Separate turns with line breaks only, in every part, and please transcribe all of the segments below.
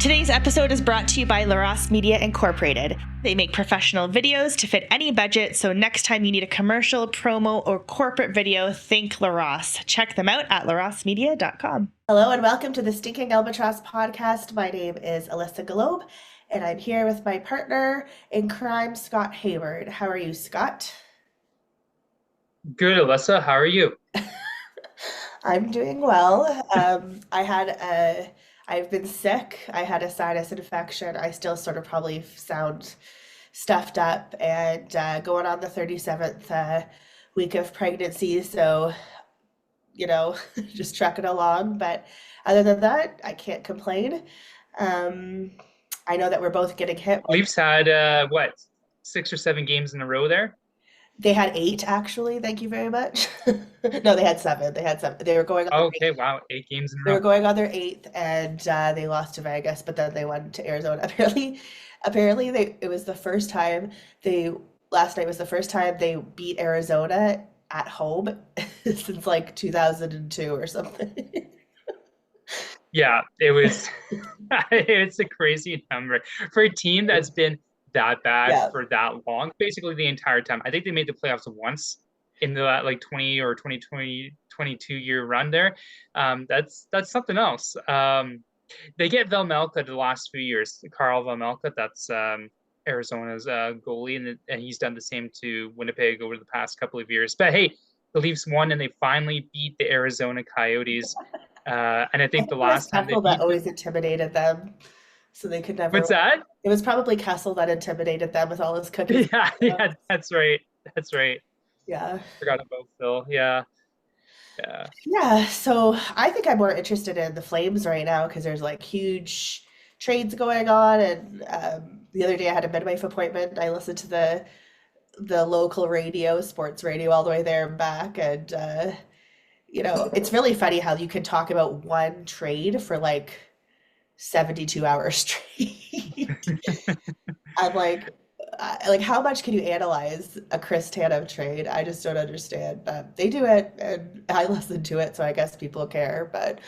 Today's episode is brought to you by LaRosse Media Incorporated. They make professional videos to fit any budget, so next time you need a commercial, promo, or corporate video, think LaRosse. Check them out at larossemedia.com. Hello and welcome to the Stinking Albatross Podcast. My name is Alyssa Galobe, and I'm here with my partner in crime, Scott Hayward. How are you, Scott?
Good, Alyssa. How are you?
I'm doing well. I've been sick. I had a sinus infection. I still sort of probably sound stuffed up and going on the 37th week of pregnancy. So, just trucking along. But other than that, I can't complain. Um, I know that we're both getting hit.
Leafs had, 6 or 7 games in a row there?
They had 8, actually. Thank you very much. No, they had 7. They had 7. They were going on
Okay, wow, 8 games in a
They were
row.
going on their 8th, and they lost to Vegas, but then they won to Arizona. Apparently, it was the first time they last night was the first time they beat Arizona at home since like 2002 or something.
Yeah, it was, it's a crazy number for a team that's been that bad
Yeah,
for that long, basically the entire time. I think they made the playoffs once in the like 20 or 22 year run there. That's something else. They get Velmelka the last few years. Carl Velmelka, that's Arizona's goalie, and he's done the same to Winnipeg over the past couple of years. But hey, the Leafs won, and they finally beat the Arizona Coyotes. And I
I
think
think
the
it was
last time they
Kessel that
beat them,
always intimidated them, so they could never
what's
win.
that?
It was probably Kessel that intimidated them with all his cookies.
Yeah, yeah, that's right. That's right.
Yeah.
Forgot about Phil. Yeah, yeah.
Yeah, so I think I'm more interested in the Flames right now because there's like huge trades going on, and the other day I had a midwife appointment. I listened to the local radio, sports radio, all the way there and back, and it's really funny how you can talk about one trade for like 72 hours straight. I'm like, how much can you analyze a Chris Tanev trade? I just don't understand. But they do it, and I listen to it, so I guess people care. But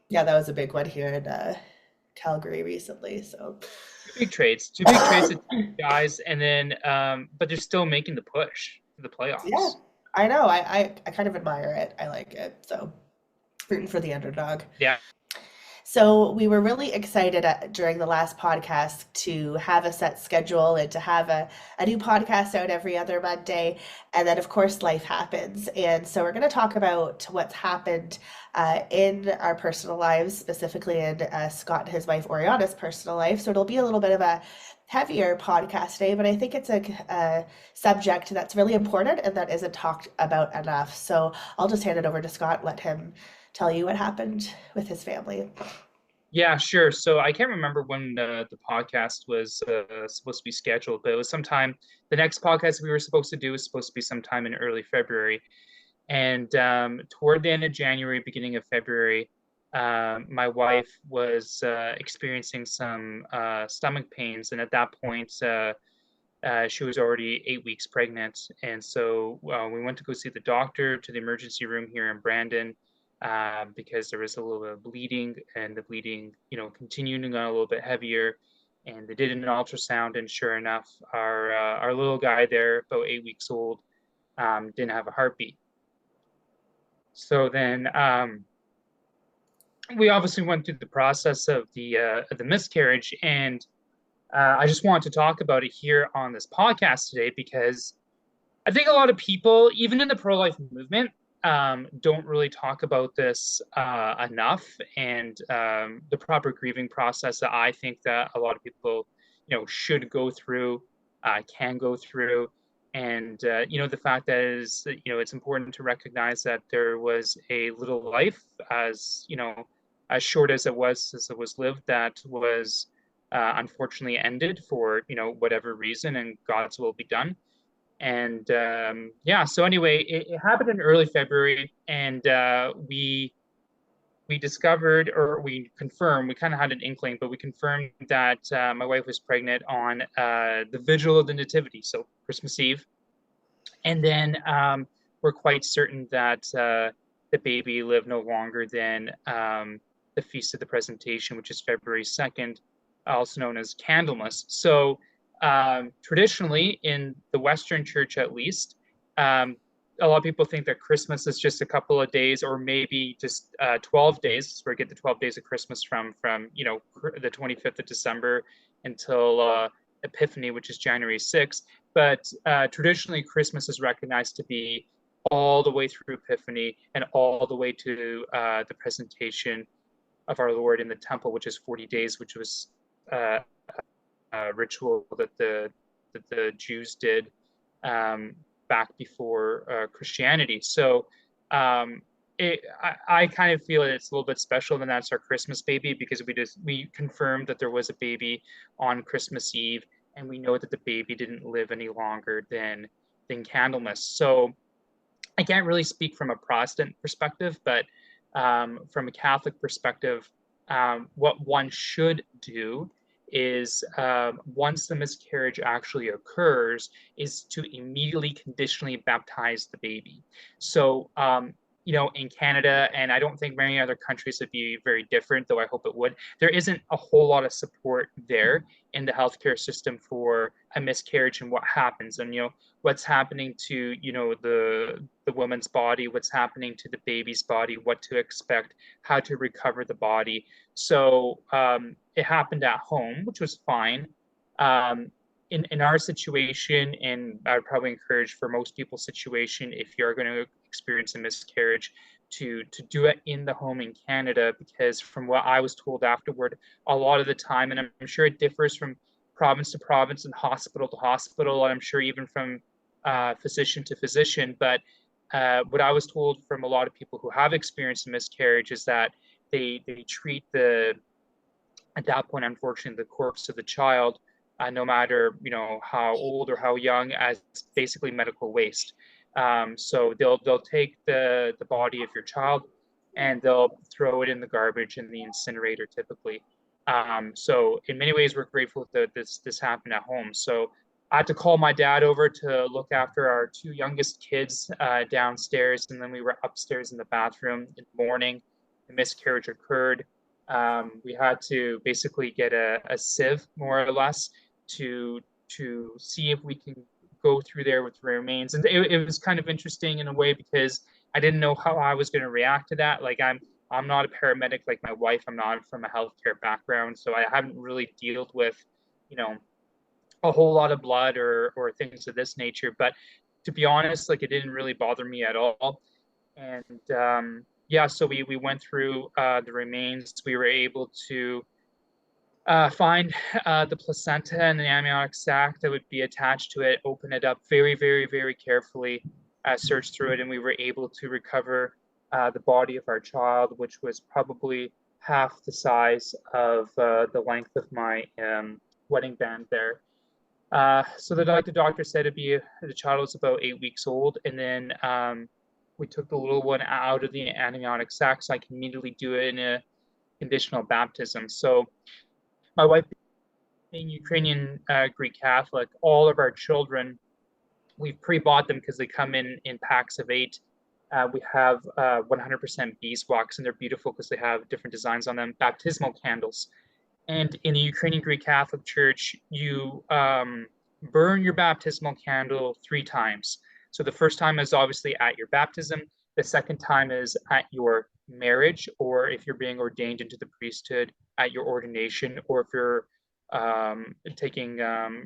yeah, that was a big one here in Calgary recently. So
Two big trades of guys, and then but they're still making the push for the
yeah,
playoffs.
I know. I kind of admire it. I like it. So rooting for the underdog.
Yeah,
So we were really excited during the last podcast to have a set schedule and to have a new podcast out every other Monday. And then, of course, life happens. And so we're going to talk about what's happened in our personal lives, specifically in Scott and his wife Oriana's personal life. So it'll be a little bit of a heavier podcast today, but I think it's a subject that's really important and that isn't talked about enough. So I'll just hand it over to Scott, let him tell you what happened with his family.
yeah, sure. So I can't remember when the podcast was supposed to be scheduled, but it was sometime. The next podcast we were supposed to do was supposed to be sometime in early February, and toward the end of January, beginning of February, my wife was experiencing some stomach pains, and at that point, she was already 8 weeks pregnant, and so we went to go see the doctor to the emergency room here in Brandon because there was a little bit of bleeding, and the bleeding, continued and got a little bit heavier. And they did an ultrasound, and sure enough, our little guy there, about 8 weeks old, didn't have a heartbeat. So then we obviously went through the process of the miscarriage, and I just wanted to talk about it here on this podcast today because I think a lot of people, even in the pro-life movement, don't really talk about this enough, and the proper grieving process that I think that a lot of people, should go through, can go through, and the fact that is, it's important to recognize that there was a little life, as short as it was lived, that was unfortunately ended for whatever reason, and God's will be done. And yeah, so anyway, it happened in early February, and we discovered, or we confirmed, we kind of had an inkling, but we confirmed that my wife was pregnant on the vigil of the Nativity, so Christmas Eve. And then we're quite certain that the baby lived no longer than the Feast of the Presentation, which is February 2nd, also known as Candlemas. So traditionally, in the Western Church at least, a lot of people think that Christmas is just a couple of days, or maybe just 12 days. Where we get the 12 days of Christmas from the 25th of December until Epiphany, which is January 6th. But traditionally, Christmas is recognized to be all the way through Epiphany and all the way to the presentation of our Lord in the temple, which is 40 days, which was a ritual that the Jews did back before Christianity. So I kind of feel that it's a little bit special, and that's our Christmas baby, because we confirmed that there was a baby on Christmas Eve, and we know that the baby didn't live any longer than Candlemas. So I can't really speak from a Protestant perspective, but from a Catholic perspective, what one should do is once the miscarriage actually occurs, is to immediately conditionally baptize the baby. So, in Canada, and I don't think many other countries would be very different, though I hope it would, there isn't a whole lot of support there in the healthcare system for a miscarriage and what happens, and what's happening to the woman's body, what's happening to the baby's body, what to expect, how to recover the body. So it happened at home, which was fine. In our situation, and I would probably encourage for most people's situation, if you're going to experience a miscarriage, to do it in the home in Canada, because from what I was told afterward, a lot of the time, and I'm sure it differs from province to province and hospital to hospital, and I'm sure even from physician to physician, but what I was told from a lot of people who have experienced a miscarriage is that they treat at that point, unfortunately, the corpse of the child, no matter how old or how young, as basically medical waste. So they'll take the body of your child and they'll throw it in the garbage in the incinerator typically. So in many ways, we're grateful that this happened at home. So I had to call my dad over to look after our two youngest kids downstairs, and then we were upstairs in the bathroom in the morning. The miscarriage occurred. We had to basically get a sieve, more or less, to see if we can go through there with the remains. And it was kind of interesting in a way, because I didn't know how I was going to react to that. Like I'm not a paramedic like my wife. I'm not from a healthcare background, so I haven't really dealt with a whole lot of blood or things of this nature. But to be honest, like, it didn't really bother me at all. And yeah, so we went through the remains. We were able to find the placenta and the amniotic sac that would be attached to it, open it up very, very, very carefully, search through it, and we were able to recover the body of our child, which was probably half the size of the length of my wedding band there. So the doctor said the child was about 8 weeks old, and then we took the little one out of the amniotic sac, so I can immediately do it in a conditional baptism. So my wife, being Ukrainian Greek Catholic, all of our children, we've pre-bought them because they come in packs of 8. We have 100% beeswax, and they're beautiful because they have different designs on them, baptismal candles. And in the Ukrainian Greek Catholic Church, you burn your baptismal candle 3 times. So the first time is obviously at your baptism. The second time is at your marriage, or if you're being ordained into the priesthood, at your ordination, or if you're taking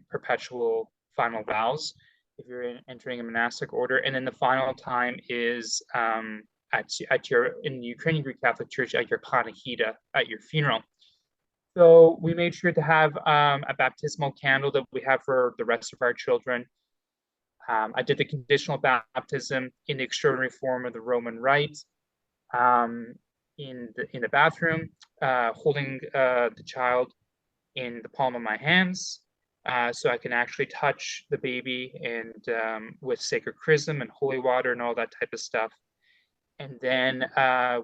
perpetual final vows, if you're entering a monastic order. And then the final time is at your, in the Ukrainian Greek Catholic Church, at your panachida, at your funeral. So we made sure to have a baptismal candle that we have for the rest of our children. I did the conditional baptism in the extraordinary form of the Roman Rite in the bathroom, holding the child in the palm of my hands, so I can actually touch the baby, and with sacred chrism and holy water and all that type of stuff. And then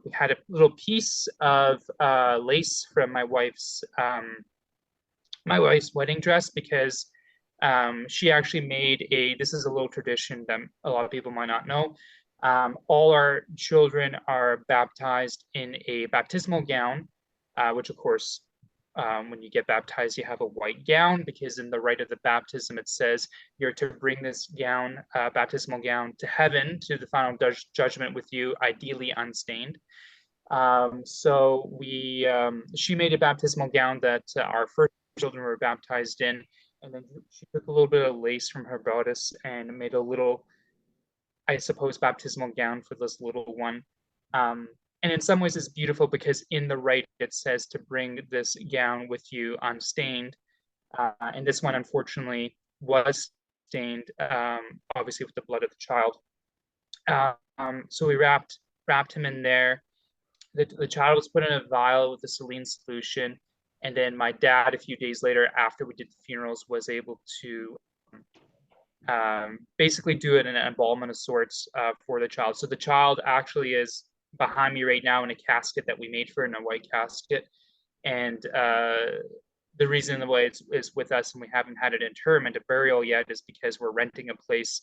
we had a little piece of lace from my wife's wedding dress, because she actually made this is a little tradition that a lot of people might not know. All our children are baptized in a baptismal gown which of course, when you get baptized, you have a white gown because in the rite of the baptism, it says you're to bring this gown, baptismal gown, to heaven, to the final judgment with you, ideally unstained. So she made a baptismal gown that our first children were baptized in, and then she took a little bit of lace from her bodice and made a little, I suppose, baptismal gown for this little one. And in some ways, it's beautiful because in the rite it says to bring this gown with you unstained, and this one unfortunately was stained, obviously with the blood of the child. So we wrapped him in there. The child was put in a vial with a saline solution, and then my dad, a few days later, after we did the funerals, was able to basically do it in an embalmment of sorts for the child. So the child actually is behind me right now in a casket that we made for her, in a white casket. And the reason why it's with us and we haven't had it interment, a burial yet, is because we're renting a place.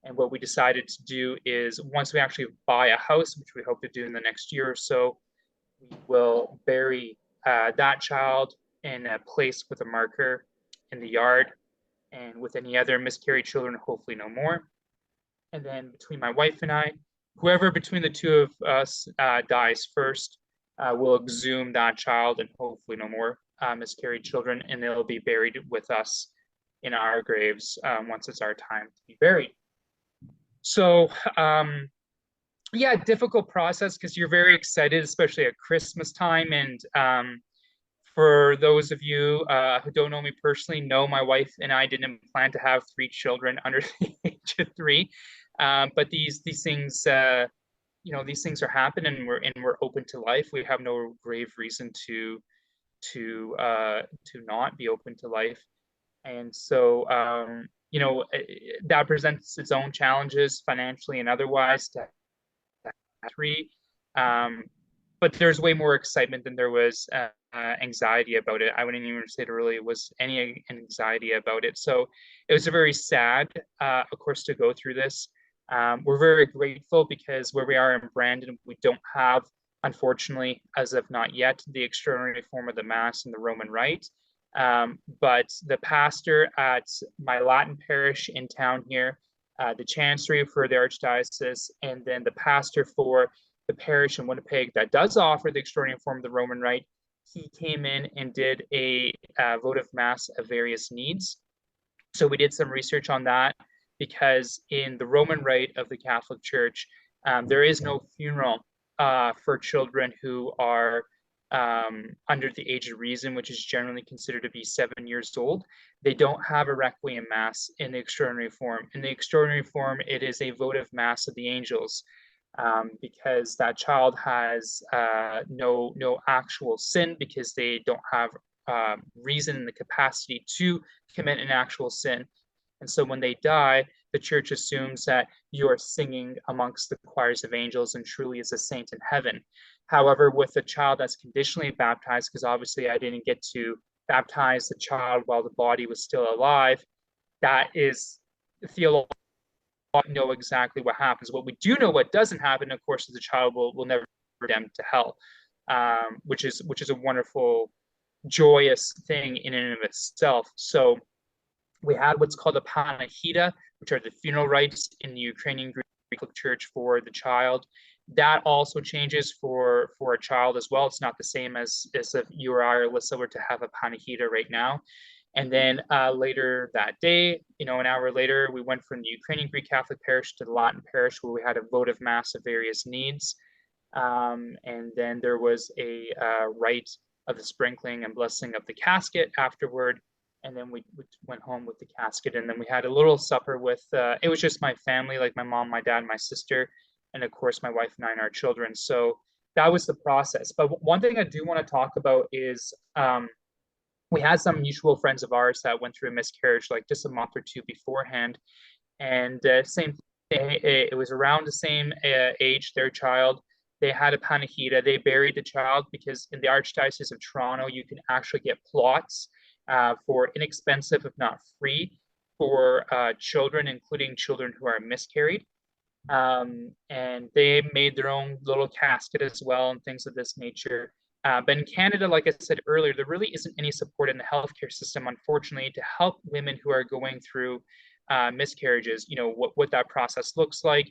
And what we decided to do is once we actually buy a house, which we hope to do in the next year or so, we will bury that child in a place with a marker in the yard, and with any other miscarried children, hopefully no more. And then between my wife and I, whoever between the two of us dies first will exhume that child and hopefully no more miscarried children, and they'll be buried with us in our graves once it's our time to be buried. So yeah, difficult process because you're very excited, especially at Christmas time. And for those of you who don't know me personally, know my wife and I didn't plan to have 3 children under the age of 3. But these things, these things are happening, and we're open to life. We have no grave reason to not be open to life. And so, that presents its own challenges financially and otherwise to 3. But there's way more excitement than there was anxiety about it. I wouldn't even say there really was any anxiety about it. So it was a very sad, of course, to go through this. We're very grateful because where we are in Brandon, we don't have, unfortunately, as of not yet, the extraordinary form of the Mass in the Roman Rite. But the pastor at my Latin parish in town here, the chancery for the archdiocese, and then the pastor for the parish in Winnipeg that does offer the extraordinary form of the Roman Rite, he came in and did a votive Mass of various needs. So we did some research on that because in the Roman Rite of the Catholic Church, there is no funeral for children who are under the age of reason, which is generally considered to be 7 years old. They don't have a Requiem Mass in the extraordinary form. In the extraordinary form, it is a votive Mass of the angels, because that child has no actual sin, because they don't have reason and the capacity to commit an actual sin. And so when they die, the church assumes that you are singing amongst the choirs of angels and truly is a saint in heaven. However, with a child that's conditionally baptized, because obviously I didn't get to baptize the child while the body was still alive, that is theological. Know exactly what happens. What we do know what doesn't happen, of course, is the child will never be condemned to hell, which is a wonderful, joyous thing in and of itself. So we had what's called a panihida, which are the funeral rites in the Ukrainian Greek Church for the child. That also changes for a child as well. It's not the same as if you or I or Alyssa were to have a panihida right now. And then later that day, an hour later, we went from the Ukrainian Greek Catholic parish to the Latin parish, where we had a votive Mass of various needs. And then there was a rite of the sprinkling and blessing of the casket afterward. And then we went home with the casket. And then we had a little supper with, it was just my family, like my mom, my dad, my sister, and of course, my wife and I and our children. So that was the process. But one thing I do want to talk about is, we had some mutual friends of ours that went through a miscarriage like just a month or two beforehand. And same thing, it was around the same age, their child. They had a panihida. They buried the child because in the Archdiocese of Toronto, you can actually get plots for inexpensive, if not free, for children, including children who are miscarried. And they made their own little casket as well and things of this nature. But in Canada, like I said earlier, there really isn't any support in the healthcare system, unfortunately, to help women who are going through miscarriages. You know what that process looks like,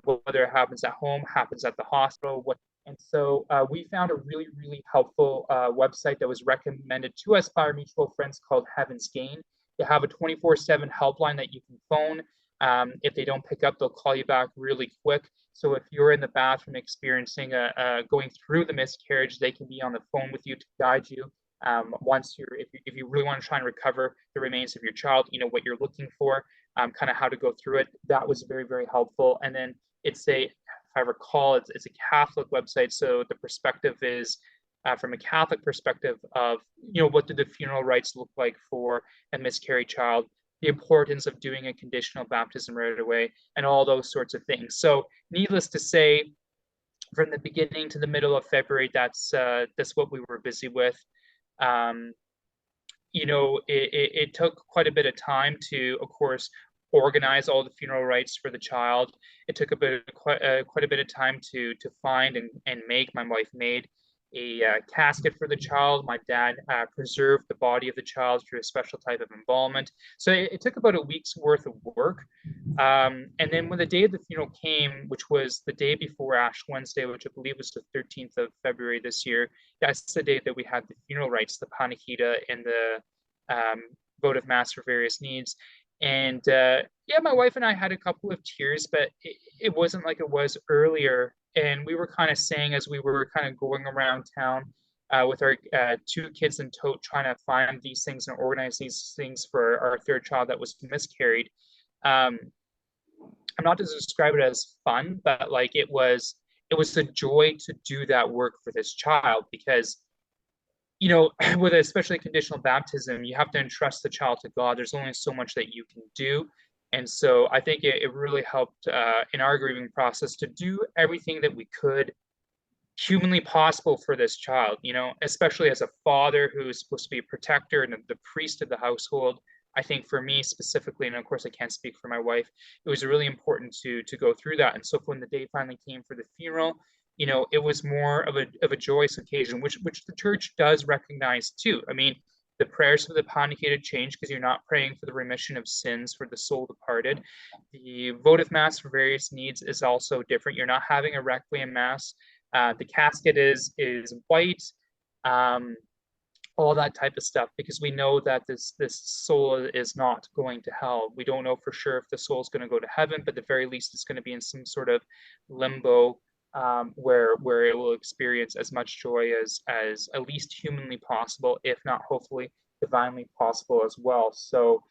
whether it happens at home, happens at the hospital. And so we found a really, really helpful website that was recommended to us by our mutual friends called Heaven's Gain. They have a 24/7 helpline that you can phone. If they don't pick up, they'll call you back really quick. So if you're in the bathroom experiencing going through the miscarriage, they can be on the phone with you to guide you. Once if you really want to try and recover the remains of your child, you know what you're looking for, kind of how to go through it. That was very, very helpful. And then if I recall, it's a Catholic website, so the perspective is from a Catholic perspective of, you know, what do the funeral rites look like for a miscarried child, the importance of doing a conditional baptism right away, and all those sorts of things. So, needless to say, from the beginning to the middle of February, that's what we were busy with. Um, you know, it took quite a bit of time to, of course, organize all the funeral rites for the child. It took quite a bit of time to find and make. My wife made a casket for the child. My dad preserved the body of the child through a special type of embalmment. So it took about a week's worth of work. And then when the day of the funeral came, which was the day before Ash Wednesday, which I believe was the 13th of February this year, that's the day that we had the funeral rites, the panihida and the votive mass for various needs. And yeah, my wife and I had a couple of tears, but it wasn't like it was earlier. And we were kind of saying as we were kind of going around town with our two kids in tow, trying to find these things and organize these things for our third child that was miscarried. Um, I'm not to describe it as fun, but like it was a joy to do that work for this child because, you know, with especially conditional baptism, you have to entrust the child to God. There's only so much that you can do. And so I think it really helped in our grieving process to do everything that we could humanly possible for this child, you know, especially as a father who is supposed to be a protector and the priest of the household. I think for me specifically, and of course I can't speak for my wife, it was really important to go through that. And so when the day finally came for the funeral, you know, it was more of a joyous occasion, which the church does recognize too. I mean, the prayers for the panihida change because you're not praying for the remission of sins for the soul departed. The votive mass for various needs is also different. You're not having a requiem mass. The casket is white, um, all that type of stuff, because we know that this soul is not going to hell. We don't know for sure if the soul is going to go to heaven, but at the very least, it's going to be in some sort of limbo where it will experience as much joy as at least humanly possible, if not hopefully divinely possible as well. So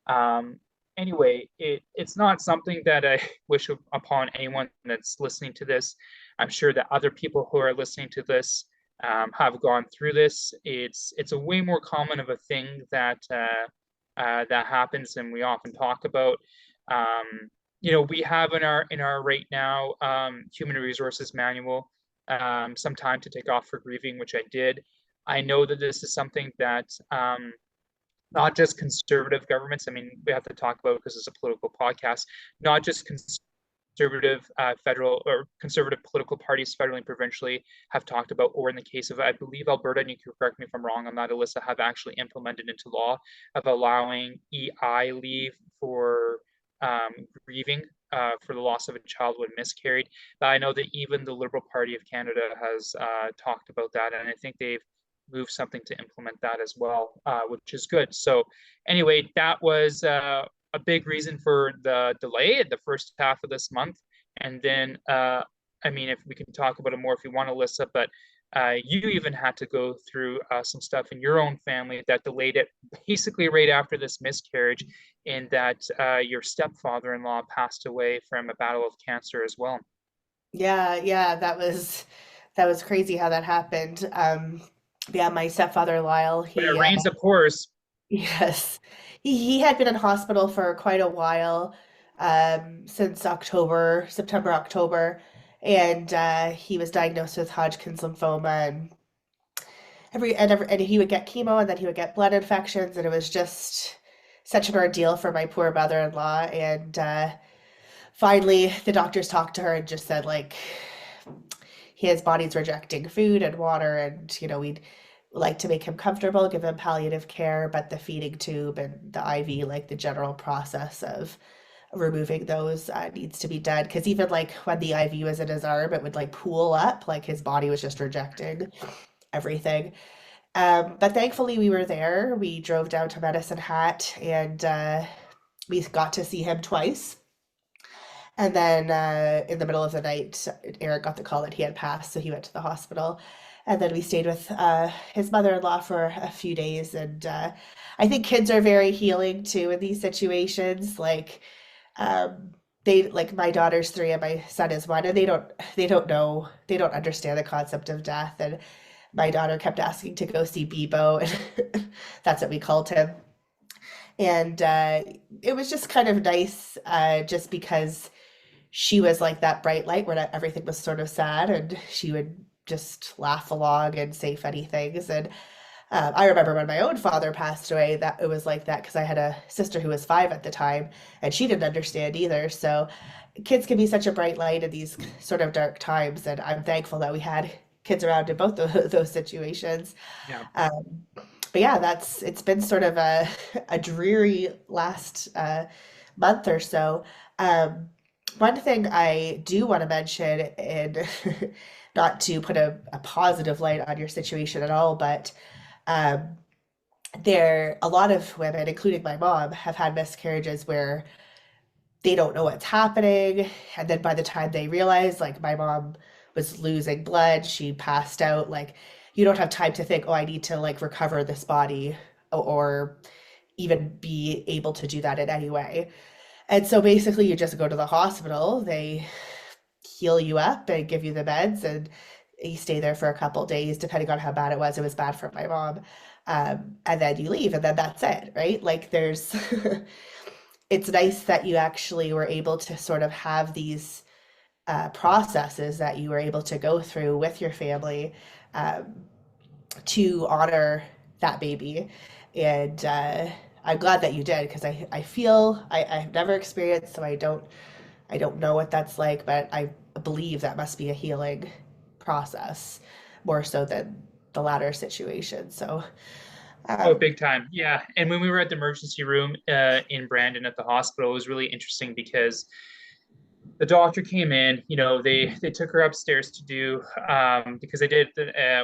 um, anyway, it's not something that I wish upon anyone that's listening to this. I'm sure that other people who are listening to this have gone through this. It's a way more common of a thing that happens and we often talk about. You know, we have in our RightNow human resources manual some time to take off for grieving, which I did. I know that this is something that not just conservative governments. I mean, we have to talk about because it's a political podcast. Not just conservative federal or conservative political parties federally and provincially have talked about, or in the case of, I believe, Alberta, and you can correct me if I'm wrong on that, Alyssa, have actually implemented into law of allowing EI leave for grieving for the loss of a child when miscarried. But I know that even the Liberal Party of Canada has talked about that, and I think they've moved something to implement that as well, which is good. So anyway, that was a big reason for the delay in the first half of this month. And then, I mean, if we can talk about it more if you want, Alyssa, but you even had to go through some stuff in your own family that delayed it basically right after this miscarriage, in that your stepfather-in-law passed away from a battle of cancer as well.
Yeah, yeah, that was crazy how that happened. Yeah, my stepfather Lyle,
But it rains, of course.
yes, he had been in hospital for quite a while, since October, September, October, and he was diagnosed with Hodgkin's lymphoma, and and he would get chemo, and then he would get blood infections, and it was just such an ordeal for my poor mother-in-law. And finally, the doctors talked to her and just said like his body's rejecting food and water, and we'd like to make him comfortable, give him palliative care, but the feeding tube and the IV, like the general process of removing those needs to be done. Because even like when the IV was in his arm, it would like pool up, like his body was just rejecting everything. But thankfully, we were there. We drove down to Medicine Hat, and we got to see him twice. And then in the middle of the night, Eric got the call that he had passed, so he went to the hospital. And then we stayed with his mother-in-law for a few days. And I think kids are very healing too in these situations. Like like my daughter's 3 and my son is 1, and they don't know, they don't understand the concept of death. And my daughter kept asking to go see Bebo, and that's what we called him. And it was just kind of nice, just because she was like that bright light where everything was sort of sad, and she would just laugh along and say funny things. And I remember when my own father passed away, that it was like that because I had a sister who was 5 at the time, and she didn't understand either. So kids can be such a bright light in these sort of dark times, and I'm thankful that we had kids around in both those situations.
Yeah.
Um, but yeah, it's been sort of a dreary last month or so. Um, One thing I do want to mention, and not to put a positive light on your situation at all, but um, a lot of women, including my mom, have had miscarriages where they don't know what's happening. And then by the time they realize, like my mom was losing blood, she passed out. Like you don't have time to think, oh, I need to like recover this body or even be able to do that in any way. And so basically, you just go to the hospital, they heal you up and give you the meds, and you stay there for a couple days, depending on how bad it was. It was bad for my mom. And then you leave, and then that's it, right? Like, it's nice that you actually were able to sort of have these processes that you were able to go through with your family, um, to honor that baby. And I'm glad that you did, because I feel I've never experienced, so I don't know what that's like, but I believe that must be a healing process more so than the latter situation. So
Oh,
um,
big time. Yeah. And when we were at the emergency room in Brandon at the hospital, it was really interesting because the doctor came in, they took her upstairs to do because they did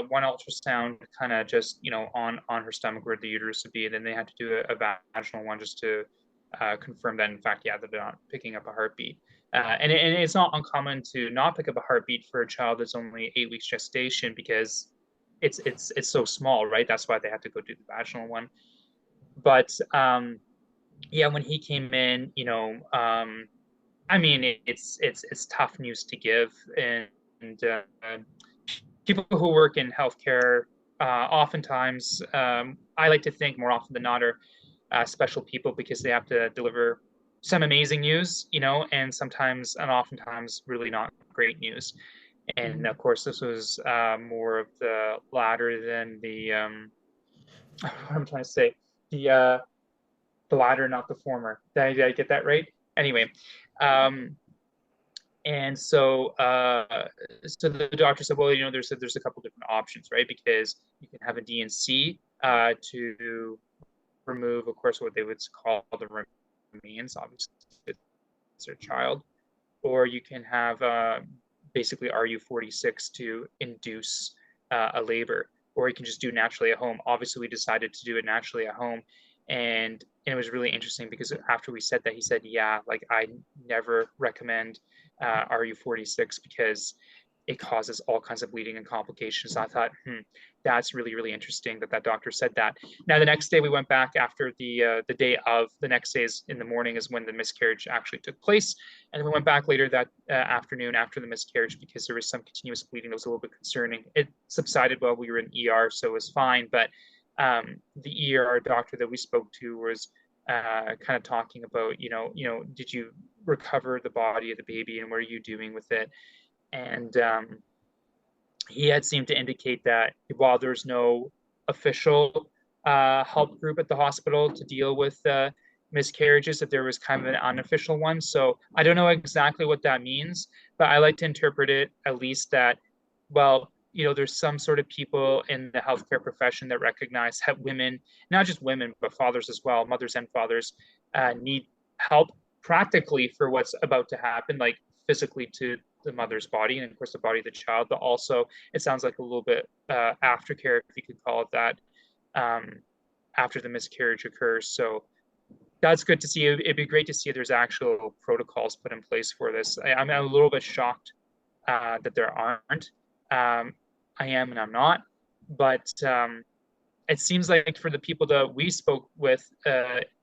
one ultrasound kind of just, on her stomach where the uterus would be. And then they had to do a vaginal one just to confirm that, in fact, yeah, that they're not picking up a heartbeat. And it's not uncommon to not pick up a heartbeat for a child that's only 8 weeks gestation because it's so small, right? That's why they had to go do the vaginal one. But yeah, when he came in, I mean, it's tough news to give, and people who work in healthcare, oftentimes, I like to think more often than not are special people because they have to deliver some amazing news, and sometimes and oftentimes really not great news. And of course, this was more of the latter than the what I'm trying to say, the uh, the latter, not the former. Did I get that right? Anyway, um, and so the doctor said, well, there's a couple different options, right? Because you can have a DNC to remove, of course, what they would call the remains, obviously, it's their child, or you can have basically RU46 to induce a labor, or you can just do naturally at home. Obviously, we decided to do it naturally at home. And it was really interesting because after we said that, he said, yeah, like I never recommend RU46 because it causes all kinds of bleeding and complications. I thought, that's really, really interesting that doctor said that. Now, the next day we went back after the day of the next day is in the morning is when the miscarriage actually took place. And then we went back later that afternoon after the miscarriage because there was some continuous bleeding that was a little bit concerning. It subsided while we were in ER, so it was fine. But the ER doctor that we spoke to was kind of talking about, did you recover the body of the baby and what are you doing with it? And he had seemed to indicate that while there's no official help group at the hospital to deal with miscarriages, that there was kind of an unofficial one. So I don't know exactly what that means, but I like to interpret it at least that well, there's some sort of people in the healthcare profession that recognize that women, not just women, but fathers as well, mothers and fathers, need help practically for what's about to happen, like physically to the mother's body and of course the body of the child, but also it sounds like a little bit aftercare, if you could call it that, um, after the miscarriage occurs. So that's good to see. It'd be great to see there's actual protocols put in place for this. I'm a little bit shocked that there aren't. Um, I am and I'm not, but it seems like for the people that we spoke with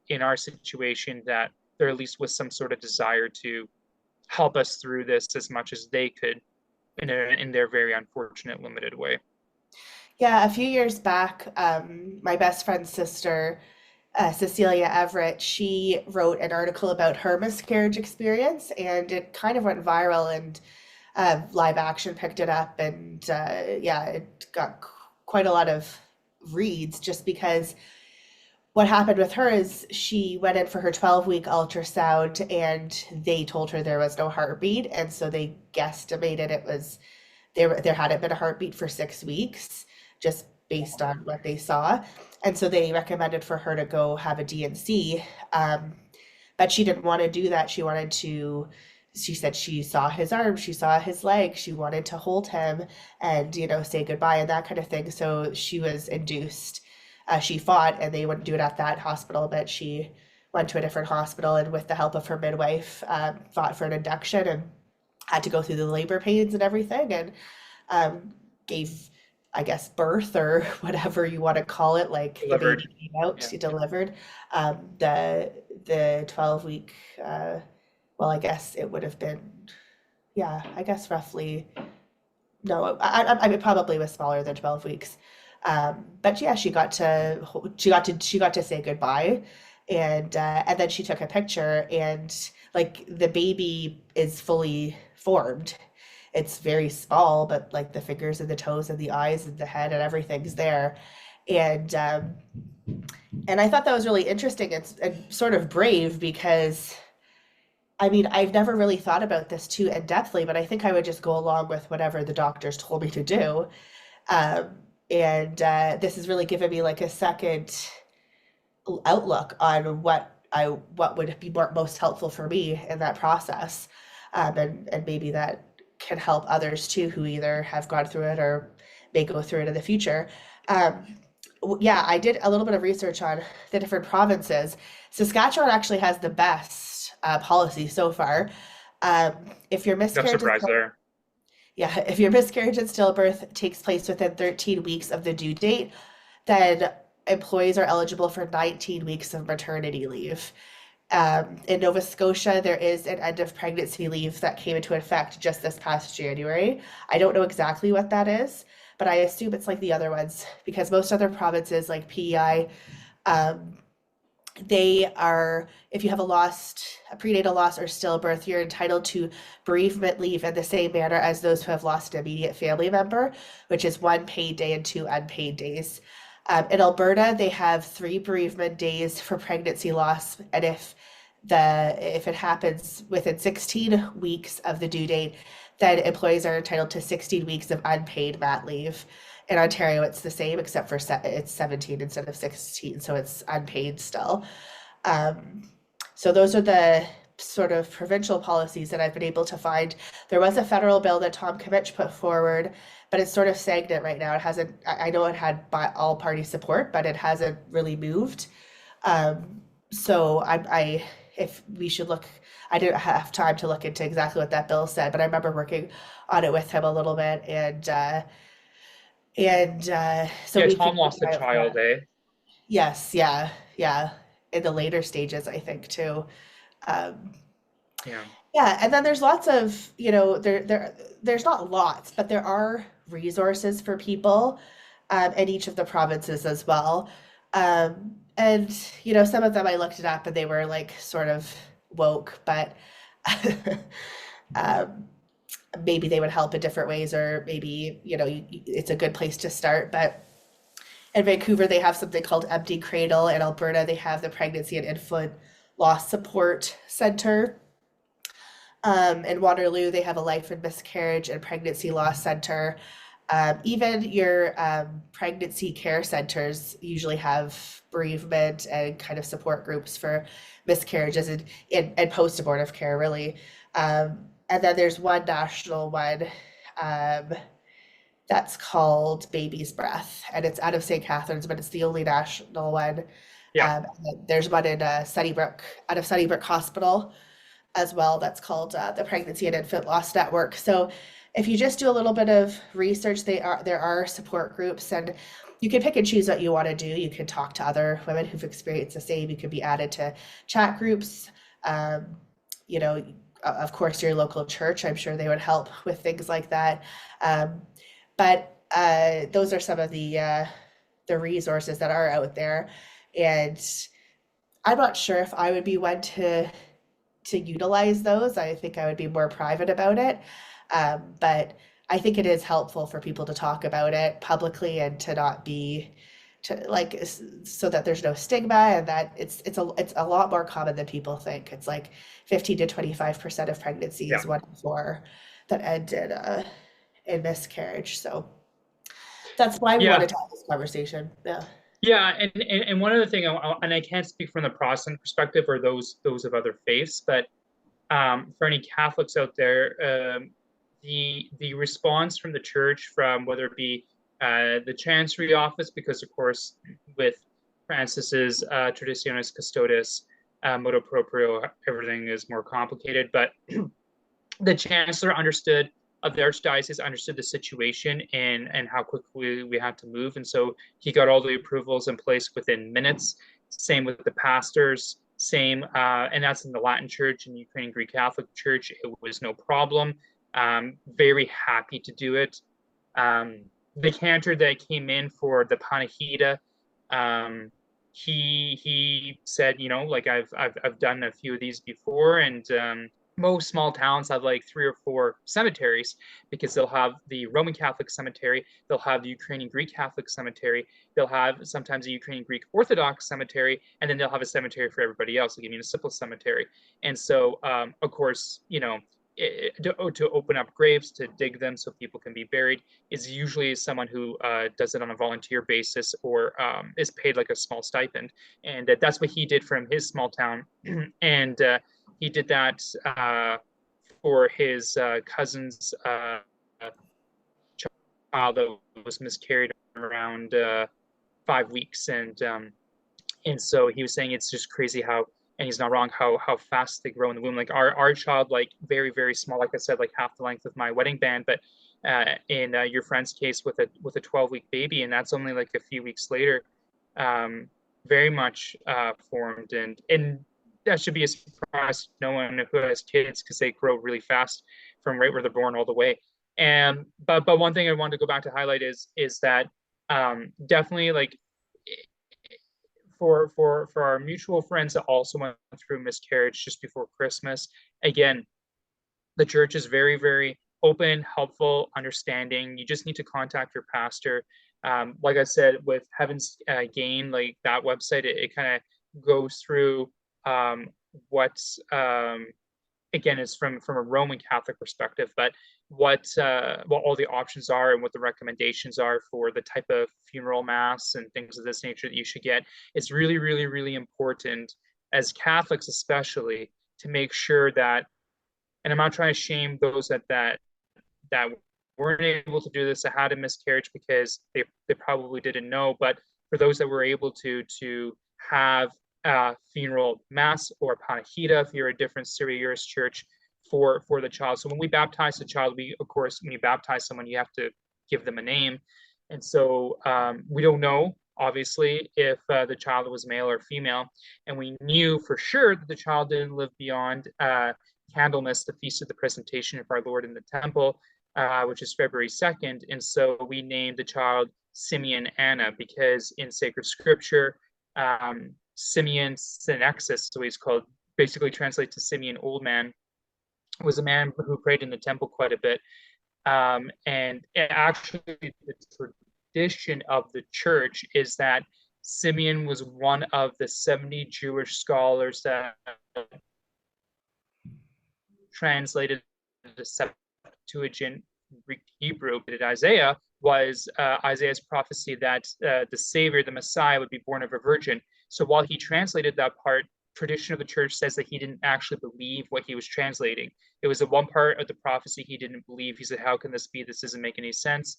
in our situation, that there at least was some sort of desire to help us through this as much as they could in their very unfortunate limited way.
Yeah, a few years back, my best friend's sister, Cecilia Everett, she wrote an article about her miscarriage experience, and it kind of went viral, and live action picked it up, and yeah, it got quite a lot of reads just because what happened with her is she went in for her 12-week ultrasound and they told her there was no heartbeat, and so they guesstimated it was there hadn't been a heartbeat for 6 weeks, just based on what they saw. And so they recommended for her to go have a DNC. But she didn't want to do that. She said she saw his arm, she saw his leg, she wanted to hold him and, say goodbye and that kind of thing. So she was induced. She fought and they wouldn't do it at that hospital, but she went to a different hospital and with the help of her midwife, fought for an induction and had to go through the labor pains and everything, and gave, I guess, birth or whatever you want to call it. Like the baby
Delivered.
came out,
Yeah.
she delivered. The 12-week, well, I guess it would have been, yeah, I guess roughly, no, it probably was smaller than 12 weeks. But yeah, she got to say goodbye, and then she took a picture, and like the baby is fully formed. It's very small, but like the fingers and the toes and the eyes and the head and everything's there. And and I thought that was really interesting and sort of brave because I mean, I've never really thought about this too in depthly, but I think I would just go along with whatever the doctors told me to do. Um, and this has really given me like a second outlook on what would be most helpful for me in that process, and maybe that can help others too who either have gone through it or may go through it in the future. Um, yeah, I did a little bit of research on the different provinces. Saskatchewan actually has the best policy so far. Um, if your
No
miscarriage is
surprise there.
Yeah, if your miscarriage and stillbirth takes place within 13 weeks of the due date, then employees are eligible for 19 weeks of maternity leave. In Nova Scotia, there is an end of pregnancy leave that came into effect just this past January. I don't know exactly what that is, but I assume it's like the other ones because most other provinces, like PEI, um, they are, if you have a prenatal loss or stillbirth, you're entitled to bereavement leave in the same manner as those who have lost an immediate family member, which is one paid day and two unpaid days. In Alberta, they have 3 bereavement days for pregnancy loss, and if it happens within 16 weeks of the due date, then employees are entitled to 16 weeks of unpaid mat leave. In Ontario, it's the same, except for it's 17 instead of 16, so it's unpaid still. Um, so those are the sort of provincial policies that I've been able to find. There was a federal bill that Tom Comich put forward, but it's sort of stagnant right now. It hasn't, I know it had all party support, but it hasn't really moved. Um, so if we should look, I didn't have time to look into exactly what that bill said, but I remember working on it with him a little bit, and so
Yeah,
we can
Tom
keep
lost a
an eye out for
child,
that.
eh?
Yes, yeah, yeah. In the later stages, I think too. Um,
Yeah.
yeah, and then there's lots of, there's not lots, but there are resources for people in each of the provinces as well. And some of them I looked it up and they were like sort of woke, but um, maybe they would help in different ways, or maybe, it's a good place to start. But in Vancouver, they have something called Empty Cradle. In Alberta, they have the Pregnancy and Infant Loss Support Center. In Waterloo, they have a life and miscarriage and pregnancy law center. Even your pregnancy care centers usually have bereavement and kind of support groups for miscarriages and post-abortive care, really. And then there's one national one um, that's called Baby's Breath, and it's out of St. Catharines, but it's the only national one.
Yeah.
There's one in Sunnybrook, out of Sunnybrook Hospital as well, that's called the Pregnancy and Infant Loss Network. So if you just do a little bit of research, there are support groups, and you can pick and choose what you want to do. You can talk to other women who've experienced the same. You can be added to chat groups. Um, you know, of course, your local church, I'm sure they would help with things like that. Um, but those are some of the resources that are out there, and I'm not sure if I would be one to utilize those. I think I would be more private about it. But I think it is helpful for people to talk about it publicly and to not be to like so that there's no stigma and that it's a lot more common than people think. It's like 15 to 25% of
Yeah.
pregnancies, one in four, that end in miscarriage. So that's why we
Yeah.
wanted to have this conversation. Yeah.
Yeah, and one other thing, and I can't speak from the Protestant perspective or those of other faiths, but for any Catholics out there, the response from the church, from whether it be the Chancery office, because of course with Francis's Traditionis Custodes, motu proprio, everything is more complicated, but the chancellor understood of the archdiocese understood the situation and how quickly we had to move, and so he got all the approvals in place within minutes. Same with the pastors. Same, and that's in the Latin Church and Ukrainian Greek Catholic Church. It was no problem. Very happy to do it. The cantor that came in for the Panahida, um, he said, like I've done a few of these before, and most small towns have like 3 or 4 cemeteries because they'll have the Roman Catholic cemetery, they'll have the Ukrainian Greek Catholic cemetery, they'll have sometimes a Ukrainian Greek Orthodox cemetery, and then they'll have a cemetery for everybody else, like a municipal cemetery. And so, of course, to open up graves, to dig them so people can be buried, is usually someone who does it on a volunteer basis or is paid like a small stipend. And that's what he did from his small town. And he did that for his cousin's child that was miscarried around 5 weeks, and so he was saying it's just crazy how, and he's not wrong, how fast they grow in the womb. Like our child, like very very small, like I said, like half the length of my wedding band, but in your friend's case with a 12-week baby, and that's only like a few weeks later, um, very much formed, and that should be a surprise to no one who has kids because they grow really fast from right where they're born all the way. And but one thing I wanted to go back to highlight is that definitely like for our mutual friends that also went through miscarriage just before Christmas, again, the church is very, very open, helpful, understanding. You just need to contact your pastor. Like I said, with Heaven's Gain, like that website, it kind of goes through what's again is from a Roman Catholic perspective, but what all the options are and what the recommendations are for the type of funeral mass and things of this nature that you should get. It's really, really, really important as Catholics, especially, to make sure that, and I'm not trying to shame those that weren't able to do this, that had a miscarriage because they probably didn't know, but for those that were able to have funeral mass or panahida if you're a different Syriac church for the child. So when we baptize the child, we of course when you baptize someone, you have to give them a name, and so we don't know obviously if the child was male or female, and we knew for sure that the child didn't live beyond Candlemas, the feast of the presentation of our Lord in the temple, which is February 2nd, and so we named the child Simeon Anna because in sacred scripture, Simeon Synexus, so he's called, basically translates to Simeon Old Man, was a man who prayed in the temple quite a bit. And actually, the tradition of the church is that Simeon was one of the 70 Jewish scholars that translated the Septuagint Greek Hebrew Isaiah was Isaiah's prophecy that the Savior, the Messiah, would be born of a virgin. So while he translated that part, tradition of the church says that he didn't actually believe what he was translating. It was the one part of the prophecy he didn't believe. He said, how can this be? This doesn't make any sense.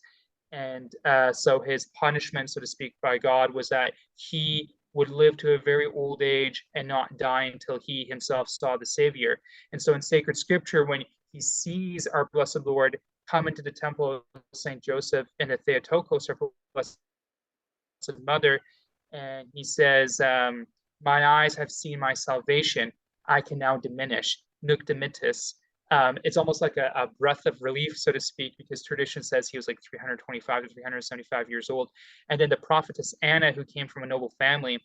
And so his punishment, so to speak, by God was that he would live to a very old age and not die until he himself saw the Savior. And so in sacred scripture, when he sees our blessed Lord come into the temple of St. Joseph and the Theotokos, our blessed mother, and he says, my eyes have seen my salvation, I can now diminish, nunc dimittis. It's almost like a breath of relief, so to speak, because tradition says he was like 325 to 375 years old. And then the prophetess Anna, who came from a noble family,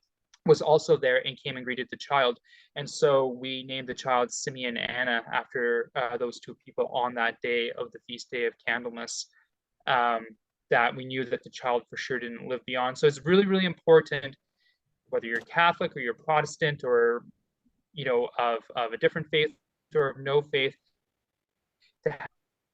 was also there and came and greeted the child. And so we named the child Simeon Anna after those two people on that day of the feast day of Candlemas, that we knew that the child for sure didn't live beyond. So it's really, really important, whether you're Catholic or you're Protestant or, of a different faith or of no faith, to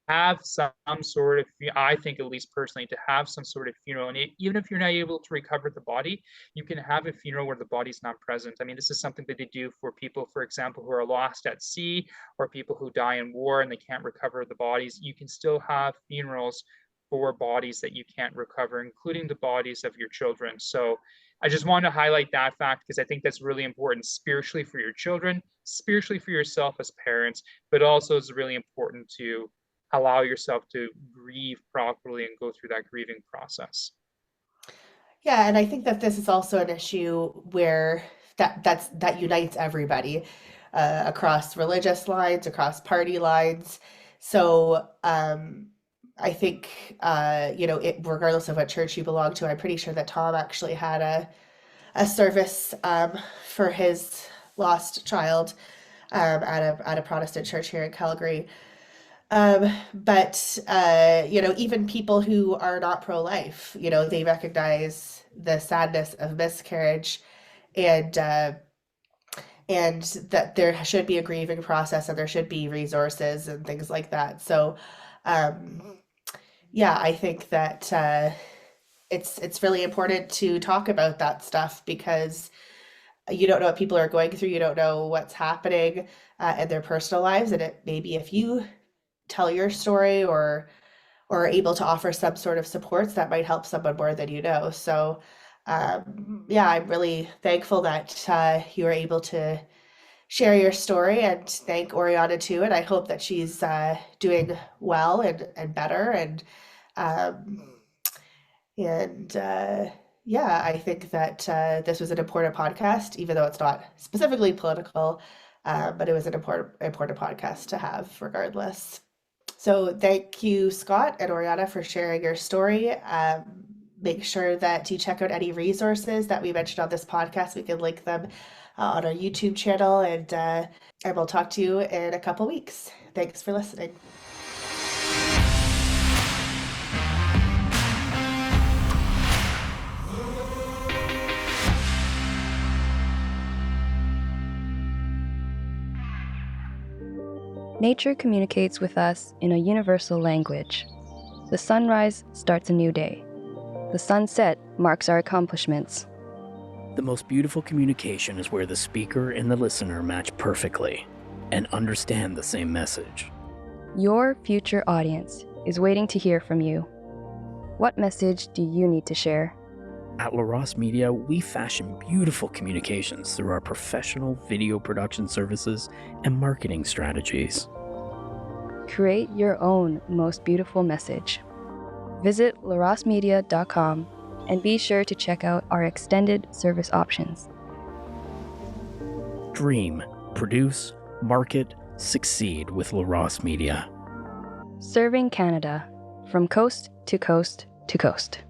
have some sort of, I think at least personally, to have some sort of funeral. And even if you're not able to recover the body, you can have a funeral where the body's not present. I mean, this is something that they do for people, for example, who are lost at sea, or people who die in war and they can't recover the bodies. You can still have funerals for bodies that you can't recover, including the bodies of your children. So I just want to highlight that fact because I think that's really important spiritually for your children, spiritually for yourself as parents, but also it's really important to allow yourself to grieve properly and go through that grieving process.
Yeah, and I think that this is also an issue where that unites everybody across religious lines, across party lines. So I think regardless of what church you belong to, I'm pretty sure that Tom actually had a service for his lost child at a Protestant church here in Calgary. But even people who are not pro-life, they recognize the sadness of miscarriage and and that there should be a grieving process and there should be resources and things like that. So, yeah, I think that it's really important to talk about that stuff because you don't know what people are going through, you don't know what's happening in their personal lives, and maybe if you tell your story or are able to offer some sort of supports that might help someone more than you know. So yeah, I'm really thankful that you were able to share your story, and thank Oriana too. And I hope that she's doing well and better. Um, and yeah, I think that this was an important podcast, even though it's not specifically political, but it was an important podcast to have regardless. So thank you, Scott and Oriana, for sharing your story. Make sure that you check out any resources that we mentioned on this podcast. We can link them on our YouTube channel, and we'll talk to you in a couple weeks. Thanks for listening.
Nature communicates with us in a universal language. The sunrise starts a new day. The sunset marks our accomplishments.
The most beautiful communication is where the speaker and the listener match perfectly and understand the same message.
Your future audience is waiting to hear from you. What message do you need to share?
At LaRosse Media, we fashion beautiful communications through our professional video production services and marketing strategies.
Create your own most beautiful message. Visit larosmedia.com and be sure to check out our extended service options.
Dream, produce, market, succeed with LaRosse Media.
Serving Canada from coast to coast to coast.